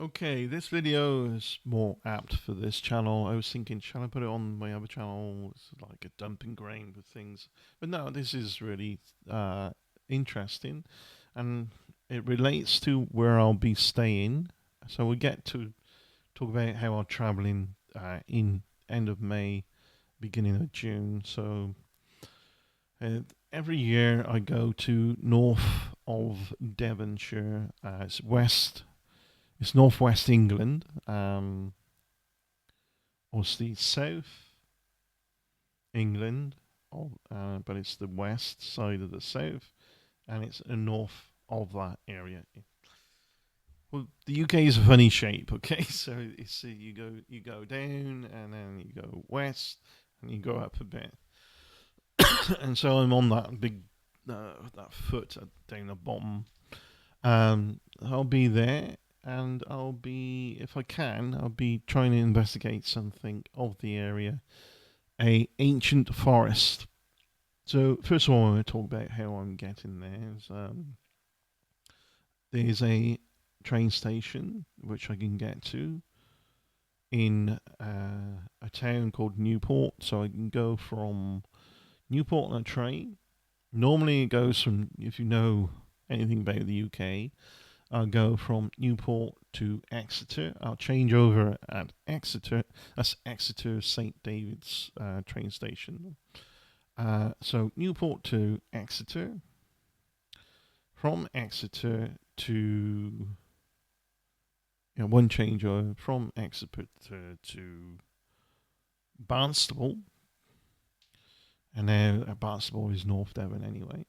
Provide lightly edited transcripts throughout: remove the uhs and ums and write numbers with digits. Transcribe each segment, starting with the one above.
Okay, this video is more apt for this channel. I was thinking, shall I put it on my other channel? It's like a dumping ground with things. But no, this is really interesting. And it relates to where I'll be staying. So we get to talk about how I'm traveling in end of May, beginning of June. So uh, every year I go to north of Devonshire. It's northwest England. Obviously south England, but it's the west side of the south, and it's the north of that area. Well, the UK is a funny shape. Okay, so it's you go down, and then you go west, and you go up a bit, and so I'm on that big that foot down the bottom. I'll be there, and if I can, I'll be trying to investigate something of the area, a ancient forest. So first of all, I want to talk about how I'm getting there. There's a train station which I can get to in a town called Newport. So I can go from Newport on a train. Normally it goes from, if you know anything about the UK, I'll go from Newport to Exeter. I'll change over at Exeter. That's Exeter St David's train station. So Newport to Exeter, from Exeter to one changeover from Exeter to Barnstable, and now Barnstable is North Devon anyway.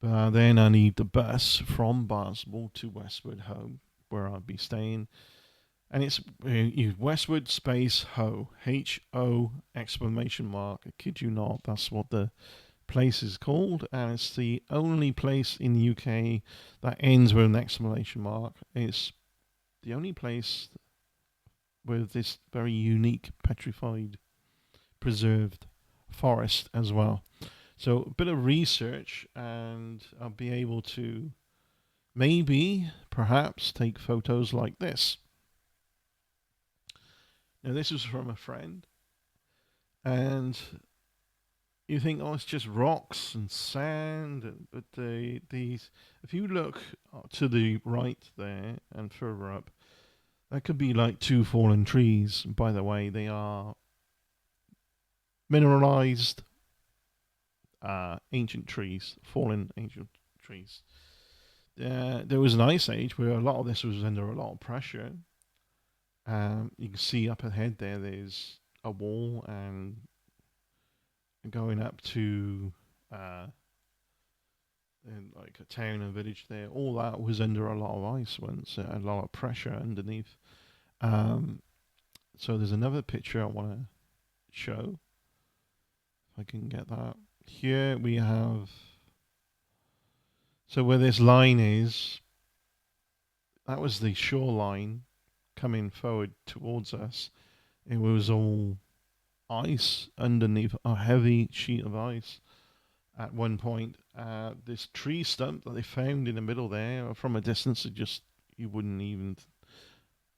But then I need the bus from Barnstable to Westward home, where I'll be staying, and it's Westward space Ho exclamation mark. I kid you not, that's what the place is called, and it's the only place in the UK that ends with an exclamation mark. It's the only place with this very unique petrified preserved forest as well. So a bit of research, and I'll be able to perhaps take photos like this. Now this was from a friend, and you think, oh, it's just rocks and sand, but these, if you look to the right there and further up, that could be like two fallen trees. By the way, they are mineralized ancient trees, fallen ancient trees. There was an ice age where a lot of this was under a lot of pressure. You can see up ahead there, there's a wall, and going up to uh, like a town and village there, all that was under a lot of ice once, a lot of pressure underneath. Um, so there's another picture I want to show. If I can get that. Here we have. So where this line is, that was the shoreline coming forward towards us. It was all ice underneath, a heavy sheet of ice. At one point, this tree stump that they found in the middle there, from a distance, you wouldn't even,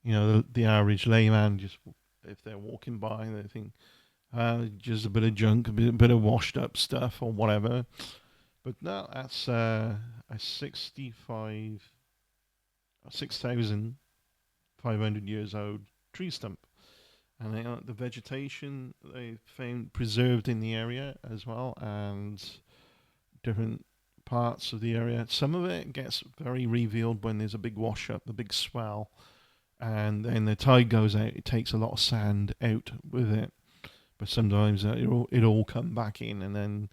the average layman, just if they're walking by, they think just a bit of junk, a bit of washed up stuff or whatever. But no, that's a 6,500 years old tree stump. And the vegetation they found preserved in the area as well, and different parts of the area. Some of it gets very revealed when there's a big wash up, the big swell, and then the tide goes out. It takes a lot of sand out with it, but sometimes it'll come back in, and then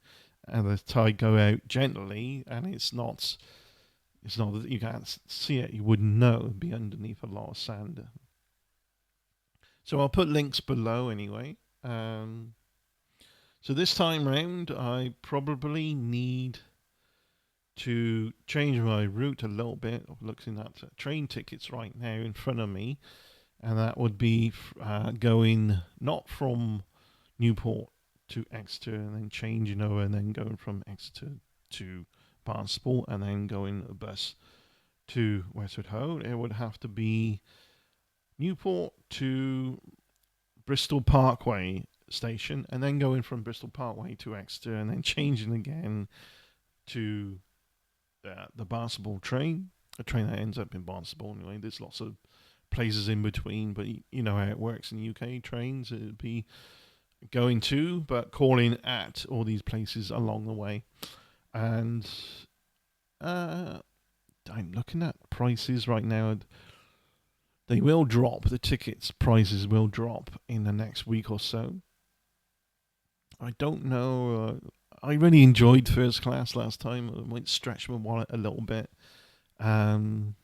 the tide go out gently, and it's not that you can't see it. You wouldn't know. It'd be underneath a lot of sand. So I'll put links below anyway. So this time round, I probably need to change my route a little bit. I'm looking at train tickets right now in front of me, and that would be going not from Newport to Exeter and then changing over and then going from Exeter to Barnstable and then going a bus to Westward Ho, it would have to be Newport to Bristol Parkway station, and then going from Bristol Parkway to Exeter, and then changing again to the Barnstable train, a train that ends up in Barnstable anyway. There's lots of places in between, but you know how it works in UK trains. It'd be going to, but calling at all these places along the way. And uh, I'm looking at prices right now. They will drop. The tickets prices will drop in the next week or so. I don't know. I really enjoyed first class last time. I might stretch my wallet a little bit. Um,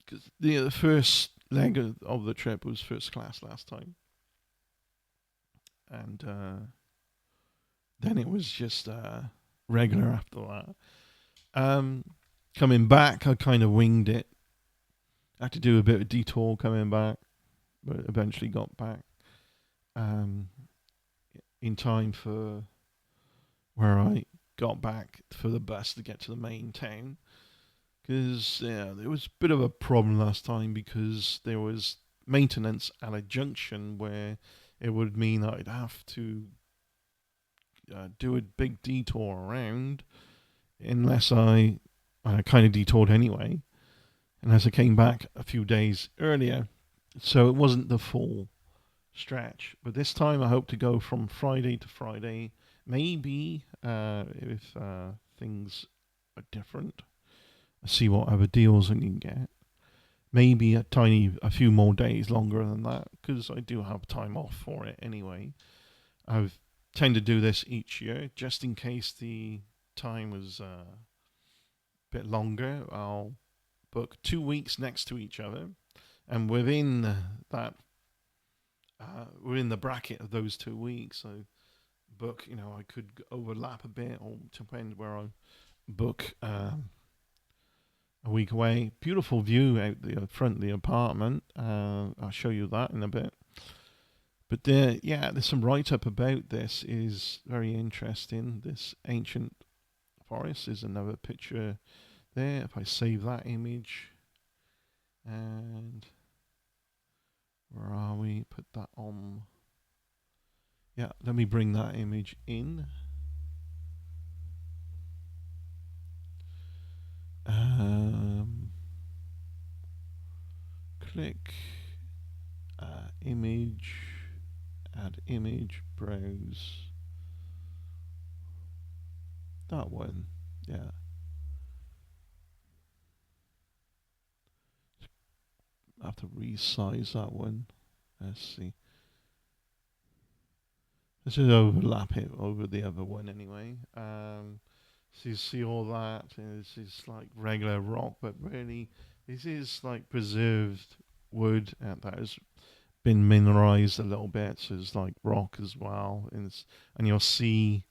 Cause the first leg of the trip was first class last time, and then it was just regular after that. Um, Coming back, I kind of winged it. I had to do a bit of detour coming back, but eventually got back um, in time for where I got back for the bus to get to the main town. Because there was a bit of a problem last time because there was maintenance at a junction where it would mean I'd have to do a big detour around unless I kind of detoured anyway, unless I came back a few days earlier. So it wasn't the full stretch. But this time I hope to go from Friday to Friday. Maybe if things are different, see what other deals I can get. Maybe a few more days longer than that because I do have time off for it anyway. I've tend to do this each year just in case the time was a bit longer. I'll book 2 weeks next to each other, and that within the bracket of those 2 weeks, I book. I could overlap a bit or depend where I book. A week away. Beautiful view out the front of the apartment. I'll show you that in a bit. But there's some write up about this. Is very interesting. This ancient forest is another picture there. If I save that image, and where are we? Put that on. Yeah, let me bring that image in. Click image, add image, browse. That one, yeah. I have to resize that one. Let's see. Let's just overlap it over the other one anyway. So you see all that. This is like regular rock, but really, this is like preserved wood that has been mineralized a little bit. So it's like rock as well, and you'll see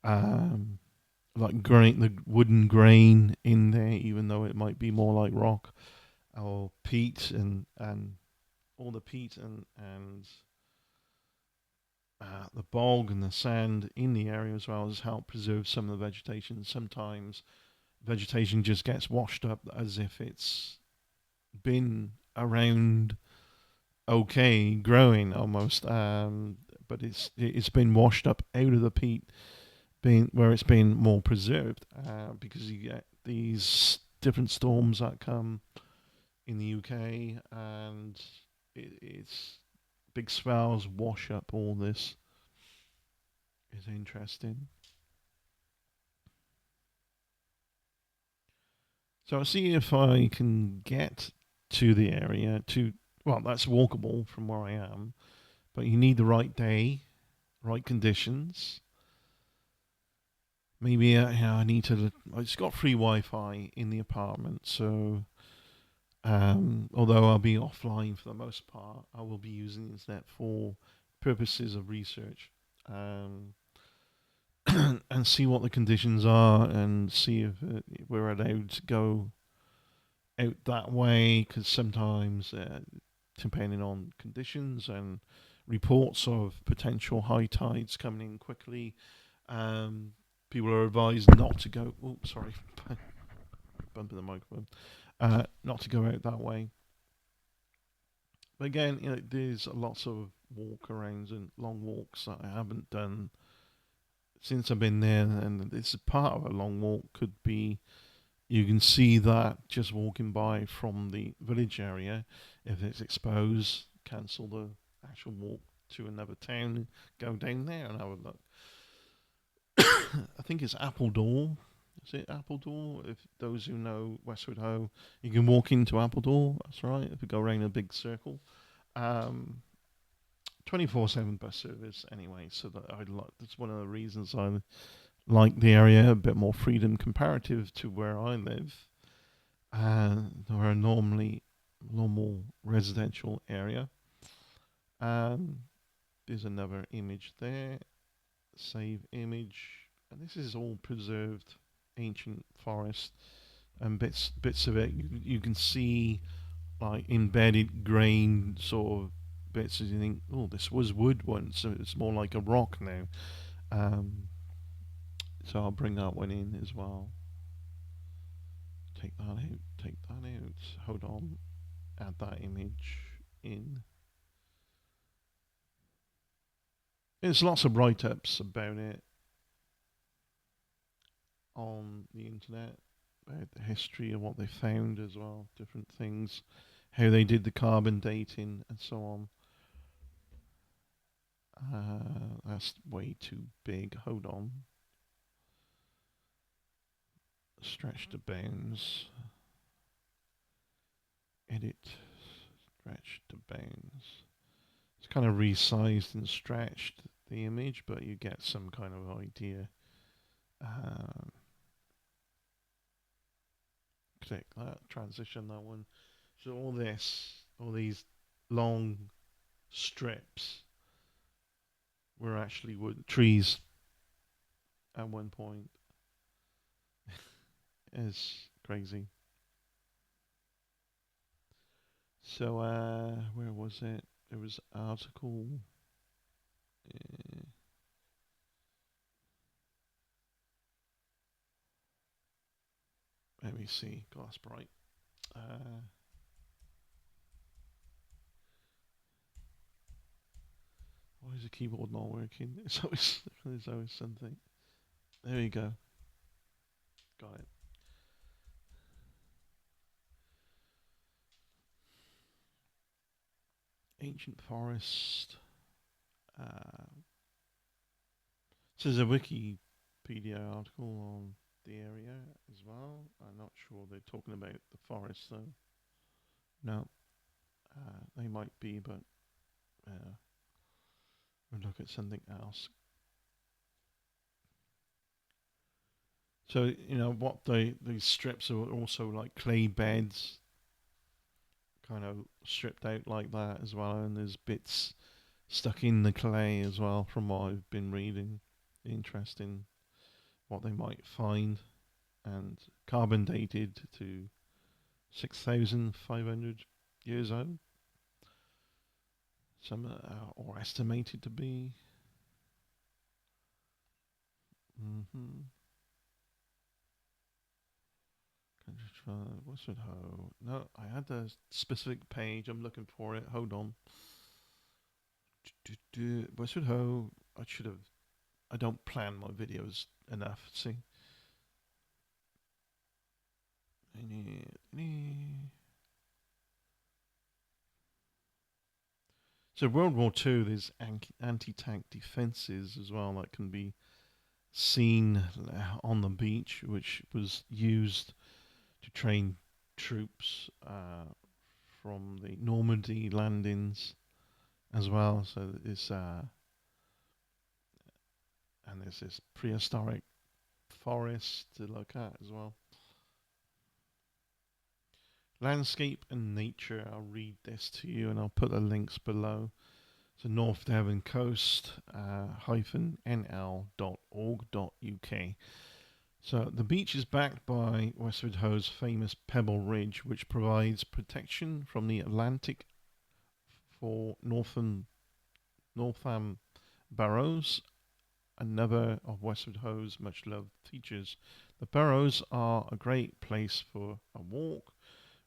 like the wooden grain in there, even though it might be more like rock or peat and all the peat and the bog and the sand in the area as well has helped preserve some of the vegetation. Sometimes vegetation just gets washed up as if it's been around okay, growing almost, but it's been washed up out of the peat, being where it's been more preserved, because you get these different storms that come in the UK, and it's big swells wash up all this. It's interesting. So I'll see if I can get to the area well, that's walkable from where I am, but you need the right day, right conditions. Maybe I need to. I just got free Wi-Fi in the apartment, so although I'll be offline for the most part, I will be using the internet for purposes of research, and see what the conditions are, and see if we're allowed to go out that way. Because sometimes, depending on conditions and reports of potential high tides coming in quickly, people are advised not to go. Oh, sorry. bumping the microphone. Not to go out that way. But again, there's lots of walk arounds and long walks that I haven't done since I've been there, and it's a part of a long walk could be you can see that just walking by from the village area. If it's exposed, cancel the actual walk to another town, go down there and have a look. I think it's Appledore. Is it Appledore? If those who know Westward Ho, you can walk into Appledore. That's right. If you go around a big circle, 24/7 bus service anyway. So that I like. That's one of the reasons I like the area. A bit more freedom comparative to where I live. Or a normally normal residential area. Um, there's another image there. Save image, and this is all preserved ancient forest, and bits of it you can see like embedded grain sort of bits. As you think, oh, this was wood once, so it's more like a rock now. Um, so I'll bring that one in as well. Take that out. Take that out. Hold on. Add that image in. There's lots of write-ups about it on the internet, about the history of what they found as well, different things, how they did the carbon dating and so on. That's way too big. Hold on. Stretch the bounds. Edit. Stretch the bounds. It's kind of resized and stretched the image, but you get some kind of idea. Um, Click that, transition that one. So all these long strips were actually wood trees at one point. It's crazy. So where was it? There was an article. Uh, Let me see. Glass bright. Uh, why is the keyboard not working? There's always something. There you go. Got it. Ancient forest. Uh, so there's a Wikipedia article on the area as well. I'm not sure they're talking about the forest though. No, they might be, but we'll look at something else. So what these strips are also like clay beds, kind of stripped out like that as well, and there's bits stuck in the clay as well from what I've been reading. Interesting what they might find, and carbon dated to 6,500 years old. Some or estimated to be. Mm-hmm. Westward Ho. No, I had a specific page. I'm looking for it. Hold on. Westward Ho. I should have. I don't plan my videos enough. See. So World War Two, there's anti-tank defences as well that can be seen on the beach, which was used to train troops from the Normandy landings as well. So and there's this prehistoric forest to look at as well. Landscape and nature. I'll read this to you, and I'll put the links below. So North Devon Coast -nl.org.uk. So the beach is backed by Westward Ho's famous Pebble Ridge, which provides protection from the Atlantic for Northam Barrows, another of Westward Ho's much loved features. The Burrows are a great place for a walk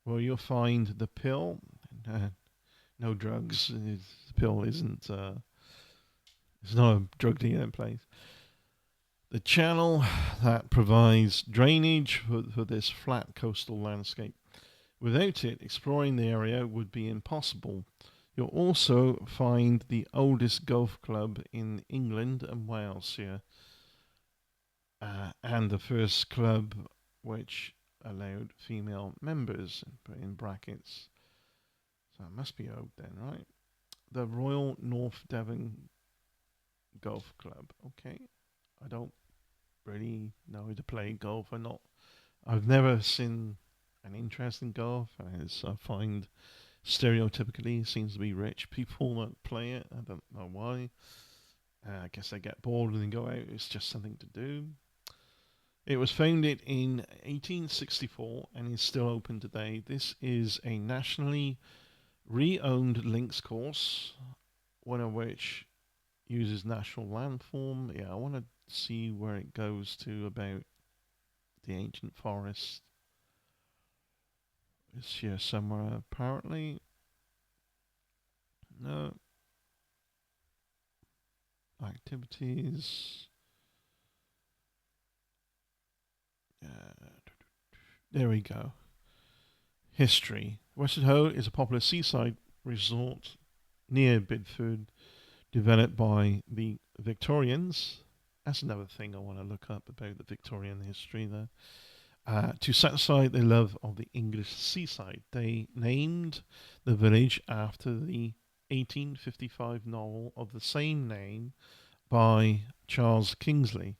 where you'll find the pill. Uh, no drugs. The pill isn't. It's not a drug dealing place. The channel that provides drainage for this flat coastal landscape. Without it, exploring the area would be impossible. You'll also find the oldest golf club in England and Wales here, and the first club which allowed female members, in brackets. So it must be old then, right? The Royal North Devon Golf Club. Okay, I don't really know how to play golf. I've never seen an interest in golf, as I find stereotypically seems to be rich people that play it. I don't know why. I guess they get bored and they go out. It's just something to do. It was founded in 1864 and is still open today. This is a nationally re-owned links course, one of which uses national landform. Yeah, I want to see where it goes to about the ancient forest. It's here somewhere, apparently. No. Activities. There we go. History. Westward Ho is a popular seaside resort near Bidford, developed by the Victorians. That's another thing I want to look up about the Victorian history there. To satisfy their love of the English seaside, they named the village after the 1855 novel of the same name by Charles Kingsley,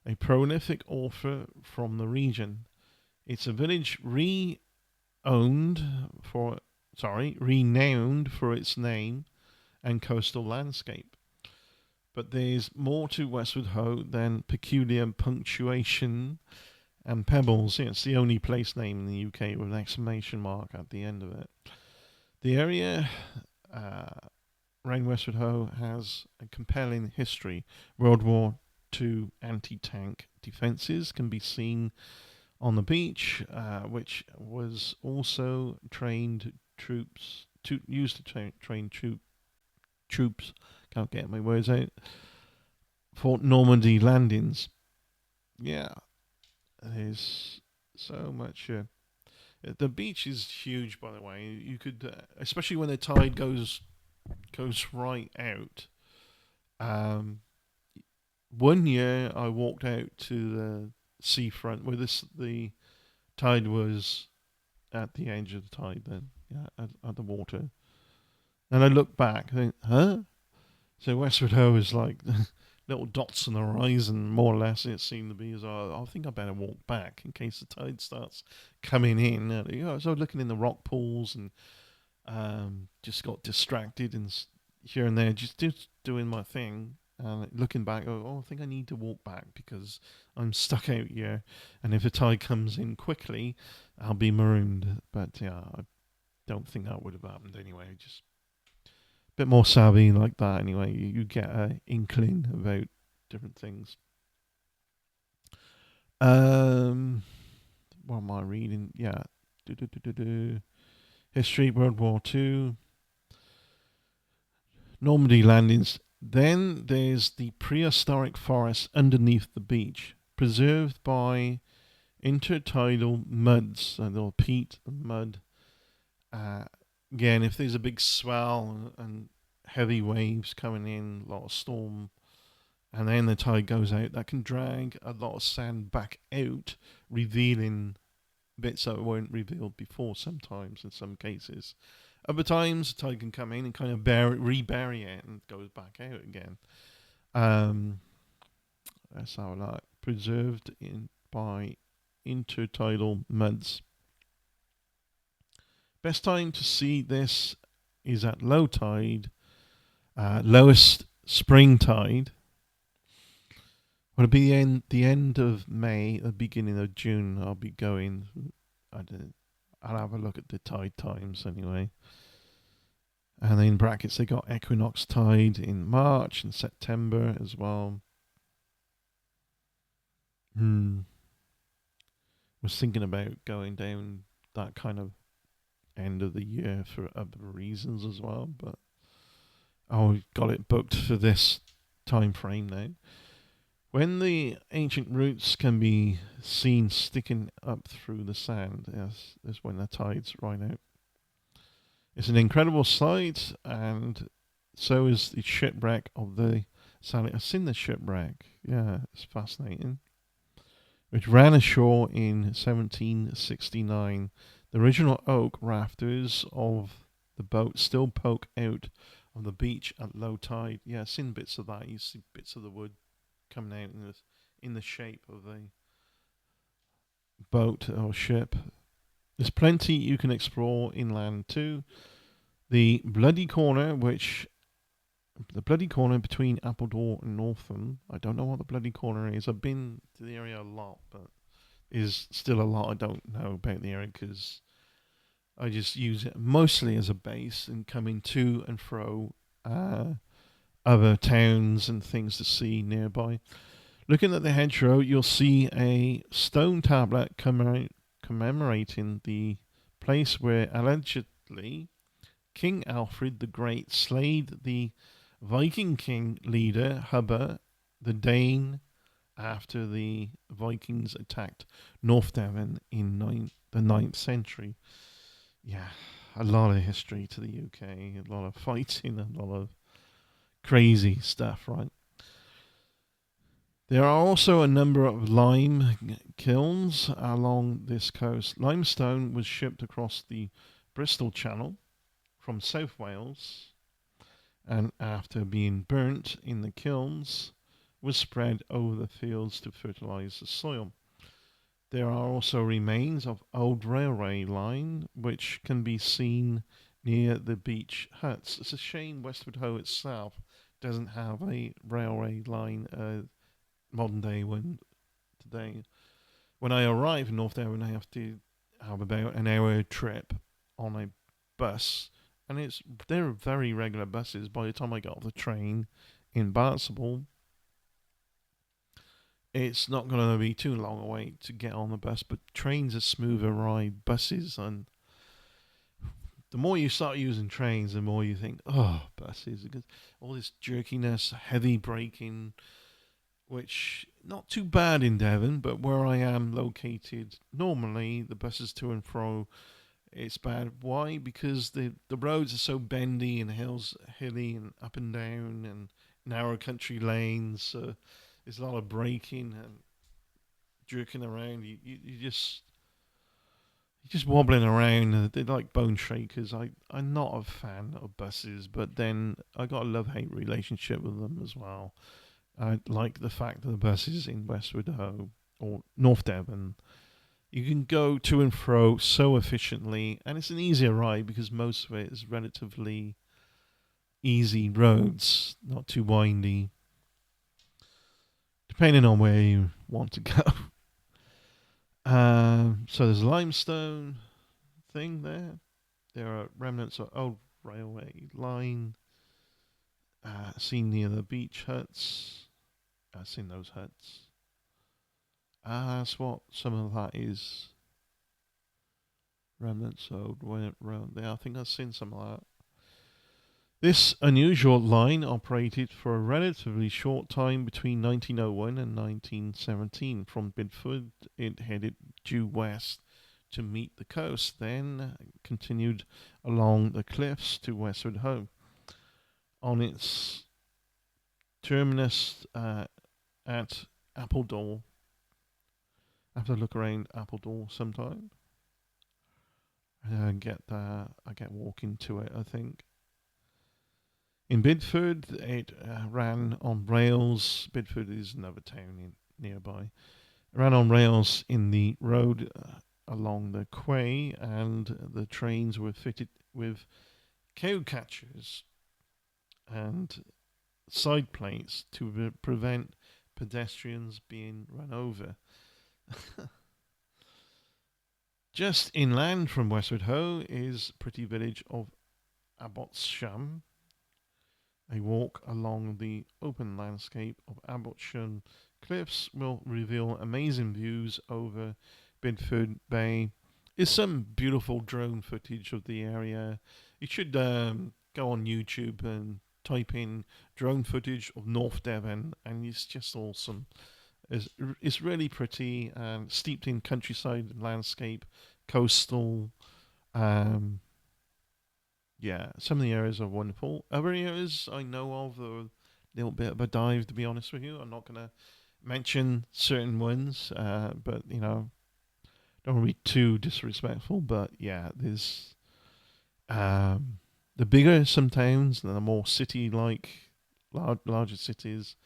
a prolific author from the region. It's a village renowned for its name and coastal landscape. But there's more to Westward Ho than peculiar punctuation and pebbles. Yeah, it's the only place name in the UK with an exclamation mark at the end of it. The area around Westward Ho has a compelling history. World War II anti-tank defences can be seen on the beach, which was also used to train troops. Can't get my words out. For Normandy landings. Yeah, there's so much. The beach is huge, by the way. You could, especially when the tide goes right out. Um, One year I walked out to the seafront where the tide was at the edge of the tide. Then, yeah, at the water, and I looked back. And think, huh? So Westward Ho is like little dots on the horizon, more or less. It seemed to be. As I think I better walk back in case the tide starts coming in. So I was looking in the rock pools and just got distracted and here and there, just doing my thing. And looking back, I think I need to walk back because I'm stuck out here. And if the tide comes in quickly, I'll be marooned. But yeah, I don't think that would have happened anyway. Just bit more savvy like that anyway. You get an inkling about different things. What am I reading? Yeah. History, World War II, Normandy landings. Then there's the prehistoric forest underneath the beach, preserved by intertidal muds, or peat and mud. Again, if there's a big swell and heavy waves coming in, a lot of storm, and then the tide goes out, that can drag a lot of sand back out, revealing bits that weren't revealed before sometimes in some cases. Other times, the tide can come in and kind of rebury it and goes back out again. That's how like preserved by intertidal muds. Best time to see this is at low tide, lowest spring tide. Well, it'll be the end of May, the beginning of June. I'll be going. I'll have a look at the tide times anyway. And then in brackets, they got equinox tide in March and September as well. Was thinking about going down that kind of end of the year for other reasons as well, but I got it booked for this time frame now. When the ancient roots can be seen sticking up through the sand, yes, is when the tides run out. It's an incredible sight, and so is the shipwreck of the Sally. I've seen the shipwreck. Yeah, it's fascinating. Which ran ashore in 1769. The original oak rafters of the boat still poke out of the beach at low tide. Yeah, I've seen bits of that. You see bits of the wood coming out in the shape of a boat or ship. There's plenty you can explore inland too. The Bloody Corner, which the Bloody Corner between Appledore and Northam. I don't know what the Bloody Corner is. I've been to the area a lot, but is still a lot I don't know about the area because I just use it mostly as a base and coming to and fro other towns and things to see nearby. Looking at the hedgerow, you'll see a stone tablet commemorating the place where allegedly King Alfred the Great slayed the Viking king leader Hubba the Dane after the Vikings attacked North Devon in the 9th century. Yeah, a lot of history to the UK, a lot of fighting, a lot of crazy stuff, right? There are also a number of lime kilns along this coast. Limestone was shipped across the Bristol Channel from South Wales and after being burnt in the kilns was spread over the fields to fertilize the soil. There are also remains of old railway line which can be seen near the beach huts. It's a shame Westward Ho itself doesn't have a railway line modern day when today. When I arrive in North Devon, I have to have about an hour trip on a bus, and they're very regular buses. By the time I get off the train in Barnstable, it's not going to be too long a wait to get on the bus. But trains are smoother ride. Buses, and the more you start using trains, the more you think, oh, buses, because all this jerkiness, heavy braking, which not too bad in Devon, but where I am located, normally the buses to and fro, it's bad. Why? Because the roads are so bendy and hilly and up and down and narrow country lanes. So there's a lot of braking and jerking around. You're just wobbling around. They're like bone shakers. I'm not a fan of buses, but then I got a love hate relationship with them as well. I like the fact that the buses in Westward Ho or North Devon, you can go to and fro so efficiently, and it's an easier ride because most of it is relatively easy roads, not too windy, depending on where you want to go. So there's a limestone thing there. There are remnants of old railway line seen near the beach huts. I've seen those huts. That's what some of that is. Remnants of went round there. I think I've seen some of that. This unusual line operated for a relatively short time between 1901 and 1917. From Bidford, it headed due west to meet the coast, then continued along the cliffs to Westward Ho. On its terminus at Appledore, I have to look around Appledore sometime. I get walking to it, I think. In Bidford, it ran on rails. Bidford is another town nearby. It ran on rails in the road along the quay, and the trains were fitted with cow catchers and side plates to prevent pedestrians being run over. Just inland from Westward Ho is pretty village of Abbottsham. A walk along the open landscape of Abbottsham cliffs will reveal amazing views over Bedford Bay. There's some beautiful drone footage of the area. You should go on YouTube and type in drone footage of North Devon, and it's just awesome. It's, it's really pretty, steeped in countryside landscape, coastal. Um, yeah, some of the areas are wonderful. Other areas I know of are a little bit of a dive, to be honest with you. I'm not going to mention certain ones, but don't want to be too disrespectful. But yeah, there's um, the bigger some towns, the more city-like, larger cities.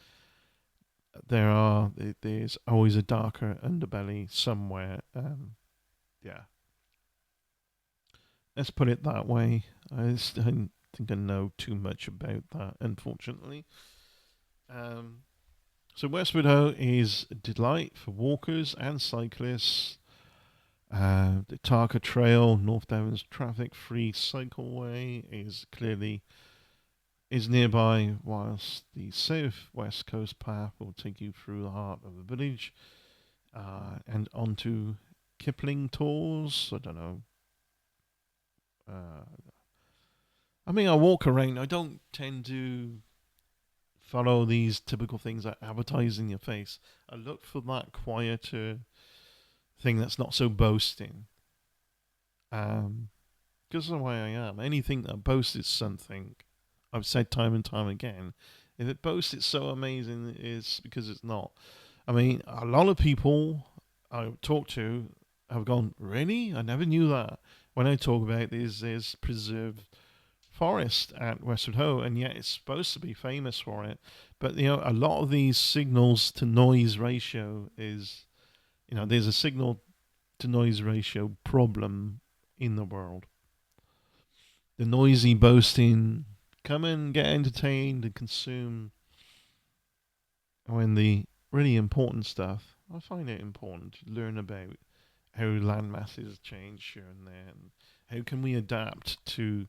There's always a darker underbelly somewhere. Yeah, let's put it that way. Don't think I know too much about that, unfortunately. Um, so Westward Ho is a delight for walkers and cyclists. The Tarka Trail, North Devon's traffic-free cycleway, is nearby, whilst the South West Coast Path will take you through the heart of the village and onto Kipling tours. I don't know. Uh, I mean, I walk around. I don't tend to follow these typical things that advertise in your face. I look for that quieter thing that's not so boasting. Because of the way I am. Anything that boasts something, I've said time and time again, if it boasts it's so amazing, it's because it's not. I mean, a lot of people I talk to have gone, really? I never knew that. When I talk about there's preserved forest at Westward Ho, and yet it's supposed to be famous for it. But a lot of these signals to noise ratio is, there's a signal to noise ratio problem in the world. The noisy boasting, come and get entertained and consume, when the really important stuff, I find it important to learn about how land masses change here and there, and how can we adapt to,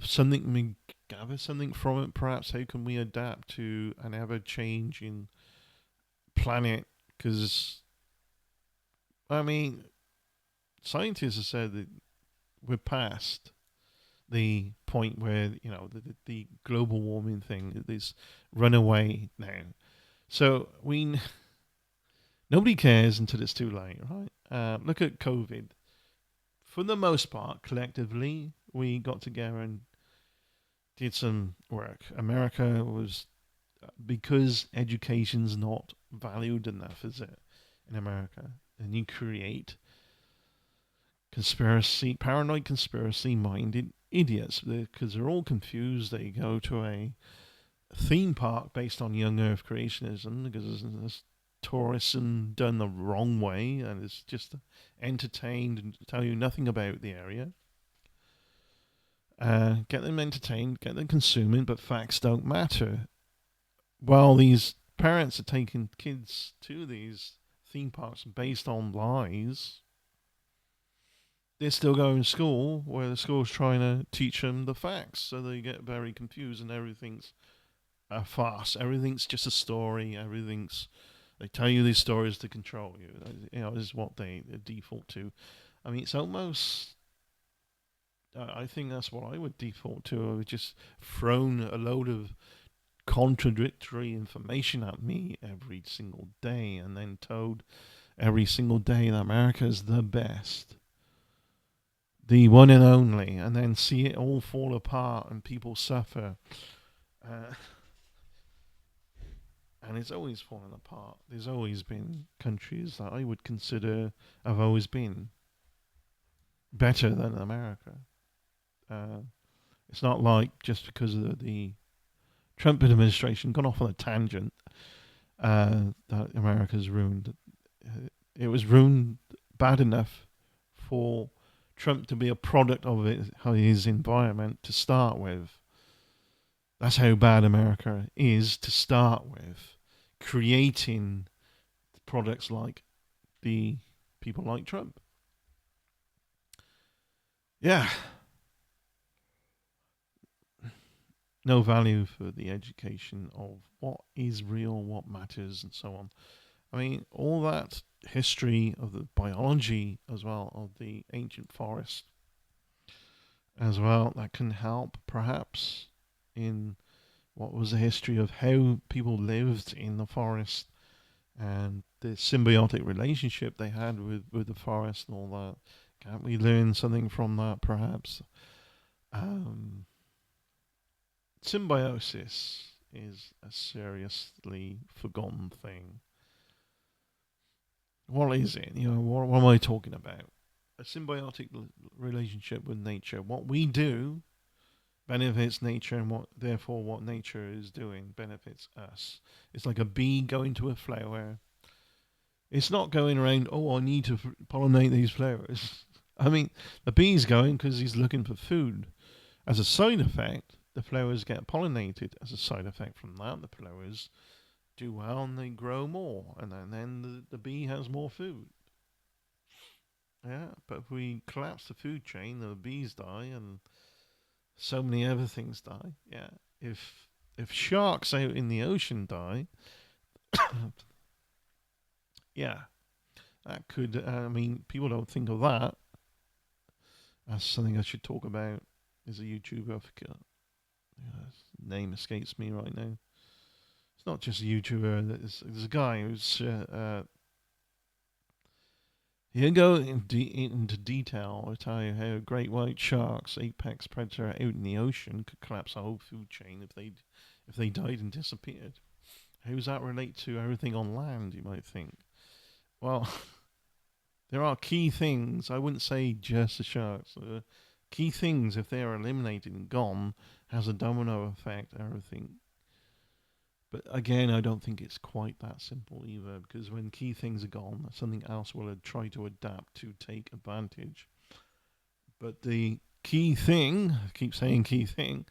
something we gather something from it. Perhaps how can we adapt to an ever-changing planet? Because I mean, scientists have said that we're past the point where the global warming thing is runaway now. So nobody cares until it's too late, right? Look at COVID. For the most part, collectively, we got together and did some work. America was, because education's not valued enough, is it, in America? And you create paranoid conspiracy-minded idiots because they're all confused. They go to a theme park based on young Earth creationism because there's tourism done the wrong way, and it's just entertained and tell you nothing about the area. Get them entertained, get them consuming, but facts don't matter. While these parents are taking kids to these theme parks based on lies, they're still going to school where the school's trying to teach them the facts, so they get very confused and everything's a farce. Everything's just a story. They tell you these stories to control you. This is what they default to. I mean, it's almost. I think that's what I would default to. I would just thrown a load of contradictory information at me every single day, and then told every single day that America is the best, the one and only, and then see it all fall apart and people suffer. Uh, and it's always fallen apart. There's always been countries that I would consider have always been better than America. Uh, it's not like just because of the Trump administration gone off on a tangent that America's ruined. It was ruined bad enough for Trump to be a product of his environment to start with. That's how bad America is to start with, creating products like the people like Trump. Yeah. No value for the education of what is real, what matters, and so on. I mean, all that history of the biology as well of the ancient forest as well that can help perhaps in what was the history of how people lived in the forest and the symbiotic relationship they had with the forest and all that. Can't we learn something from that perhaps? Um, Symbiosis is a seriously forgotten thing. What is it? What am I talking about? A symbiotic relationship with nature. What we do benefits nature, and what nature is doing benefits us. It's like a bee going to a flower. It's not going around. Oh, I need to pollinate these flowers. I mean, the bee's going because he's looking for food. As a side effect, the flowers get pollinated. As a side effect from that, the flowers do well and they grow more, and then the bee has more food. Yeah, but if we collapse the food chain, the bees die, and so many other things die. Yeah, if sharks out in the ocean die, yeah, that could. I mean, people don't think of that as something I should talk about. Is a YouTuber. His name escapes me right now. It's not just a YouTuber. There's a guy who's he can go into detail. I tell you how great white sharks, apex predator out in the ocean, could collapse a whole food chain if they died and disappeared. How does that relate to everything on land? You might think. Well, there are key things. I wouldn't say just the sharks. Key things, if they are eliminated and gone, has a domino effect. Everything. But again, I don't think it's quite that simple either, because when key things are gone, something else will try to adapt to take advantage. But the key thing, I keep saying key thing,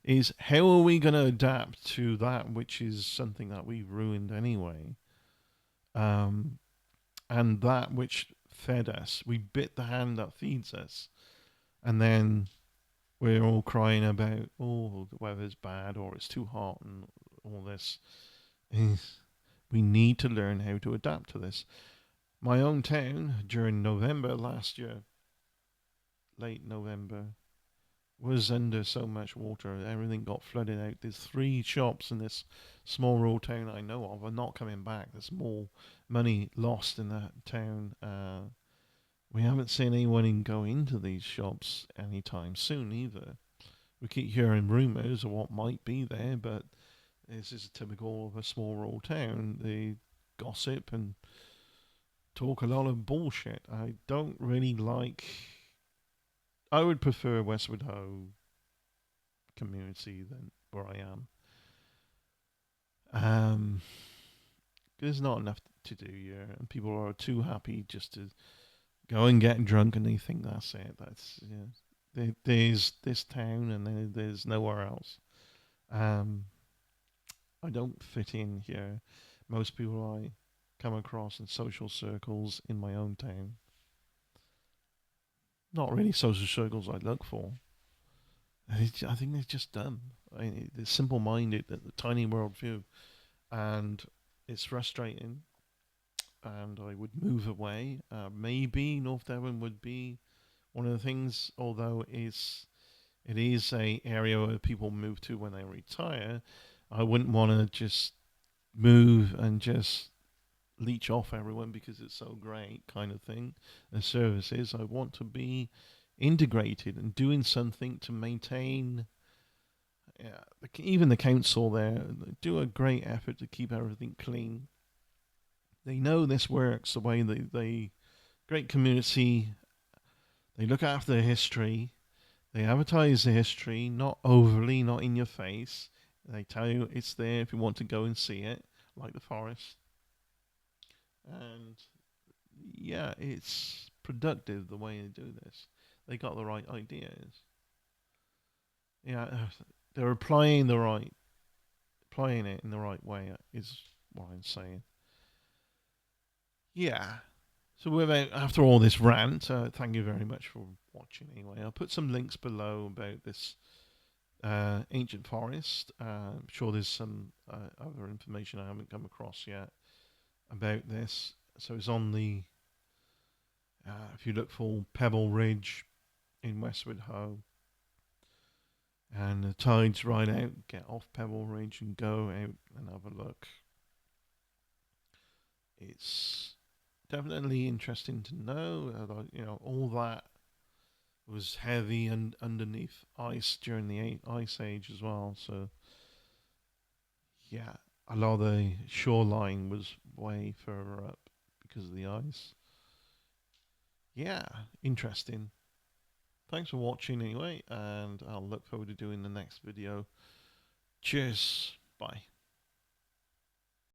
is how are we going to adapt to that which is something that we've ruined anyway? Um, and that which fed us. We bit the hand that feeds us. And then we're all crying about, oh, the weather's bad or it's too hot and all this. We need to learn how to adapt to this. My own town during November last year, late November, was under so much water. Everything got flooded out. There's 3 shops in this small rural town I know of are not coming back. There's more money lost in that town. We haven't seen anyone go into these shops anytime soon either. We keep hearing rumours of what might be there, but this is typical of a small rural town. They gossip and talk a lot of bullshit. I don't really like. I would prefer Westward Ho community than where I am. There's not enough to do here, and people are too happy just to go and get drunk, and they think that's it. That's there's this town, and there's nowhere else. Um, I don't fit in here. Most people I come across in social circles in my own town, not really social circles I look for. I think they're just dumb. They're simple-minded, the tiny world view, and it's frustrating. And I would move away. Maybe North Devon would be one of the things, although it is a area where people move to when they retire. I wouldn't want to just move and just leech off everyone because it's so great, kind of thing. The services. I want to be integrated and doing something to maintain. Yeah, even the council there do a great effort to keep everything clean. They know this works the way they great community. They look after the history. They advertise the history, not overly, not in your face. They tell you it's there if you want to go and see it, like the forest. And yeah, it's productive the way they do this. They got the right ideas. Yeah, they're applying it in the right way is what I'm saying. Yeah. So without after all this rant, thank you very much for watching. Anyway, I'll put some links below about this ancient forest. I'm sure there's some other information I haven't come across yet. about this. So it's on the, if you look for Pebble Ridge in Westward Ho, and the tides right out, get off Pebble Ridge and go out and have a look. It's definitely interesting to know. All that was heavy and underneath ice during the ice age as well. So yeah, a lot of the shoreline was way further up because of the ice. Yeah, interesting. Thanks for watching anyway, and I'll look forward to doing the next video. Cheers. Bye.